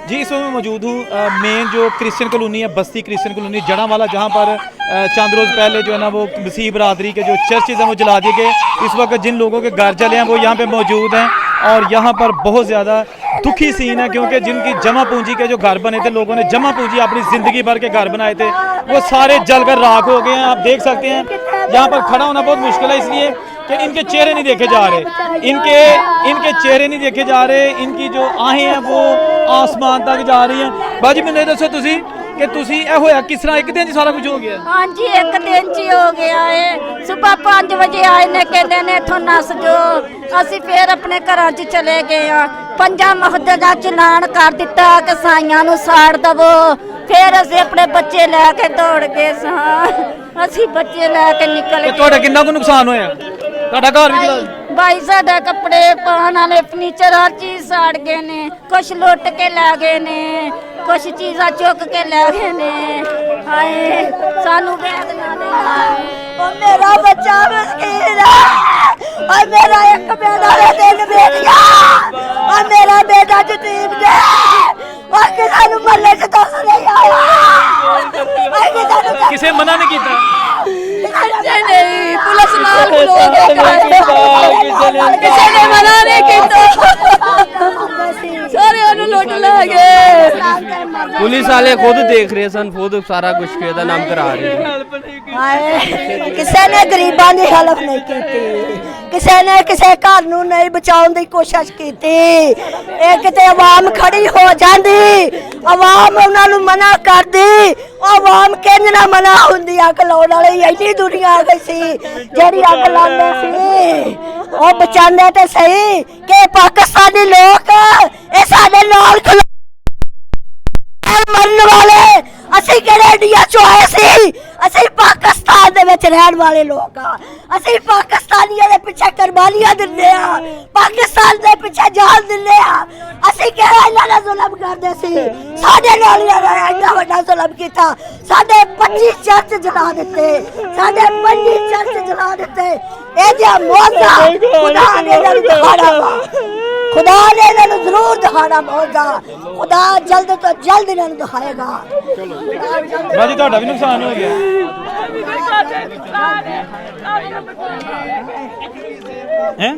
जी इस वक्त मैं मौजूद हूँ मेन जो क्रिश्चियन कॉलोनी है, बस्ती क्रिश्चियन कॉलोनी जड़ांवाला, जहाँ पर चंद रोज़ पहले जो है ना वो मसीह बरादरी के जो चर्चेज हैं वो जला दिए गए। इस वक्त जिन लोगों के घर जले हैं वो यहाँ पे मौजूद हैं और यहाँ पर बहुत ज़्यादा दुखी सीन है, क्योंकि जिनकी जमा पूंजी के जो घर बने थे, लोगों ने जमा पूंजी अपनी ज़िंदगी भर के घर बनाए थे, वो सारे जलकर राख हो गए हैं। आप देख सकते हैं यहाँ पर खड़ा होना बहुत मुश्किल है, इसलिए कि इनके चेहरे नहीं देखे जा रहे, इनके चेहरे नहीं देखे जा रहे, इनकी जो आहें हैं वो आसमान तक जा रही हैं। बाजी मैंने दसो तुसी कि तुसी ए होया किस तरह एक दिन सारा कुछ हो गया? हाँ जी एक दिन च हो गया है। सुबह 5 बजे आए ने कहते ने इथों नस जो, असी फिर अपने घर च चले गए हाँ। 5 मुहद्दे का चलान कर दिता कि साइयां नूं साड़ दवो। फिर असी अपने बच्चे लैके दौड़ गए असी बच्चे लैके निकल गए। कितना को नुकसान होया? घर भी भाई साडा कपड़े पाने वाले फर्नीचर हर चीज साड़ गए ने, कुछ लुट के लै गए ने, कुछ चीज़ा चुक के लै गए ने। हाय सानू वेदना ने, मेरा बच्चा मिस्कीन है और मेरा एक बेटा है, 3 बेटियां और मेरा बेटा जतीम है और किसी नूं मरने च दस नहीं आया। किसे मना नहीं किया? नहीं पुलिस नाल किसी ने मना नहीं किया, सारे लुट लै गए। पुलिस वाले खुद देख रहे सन, खुद सारा कुछ के नाम करा रहे। किसी ने गरीबों की हेल्प नहीं की, किसी ने किसी घर नूं नहीं बचाने की कोशिश की। एक ते आवाम खड़ी हो जाती, आवाम उन्होंने मना कर दी, आवाम किंज ना मना होंदी। अग लाने वाली एडी दुनिया आ गई सी जिहड़ी अग लांदे सी, वो बचांदे ते सही कि पाकिस्तानी लोग ये साडे नाल मरन वाले असी किहड़े इंडिया चों आए सी, असी पाकिस्तान दे विच रहण वाले लोग आ। असी पाकिस्तानियों दे पिछे कुर्बानियां दिंदे आ, पाकिस्तान दे पिछे जान दिंदे आ। असी किहड़ा इन्हां नाल जुल्म करदे सी, साडे नाल इन्ना वड्डा जुल्म कीता। साडे 25 चर्च जला दित्ते, साडे 25 चर्च जला दित्ते। ए जे मौजा खुदा ने इन्हां नूं दिखाड़ा वा, खुदा ने इन्हां नूं जरूर दिखाड़ा मौजा। खुदा जल्द तो जल्द इन्हां नूं दिखाएगा। बाजी ਤੁਹਾਡਾ भी नुकसान हो गया हैं?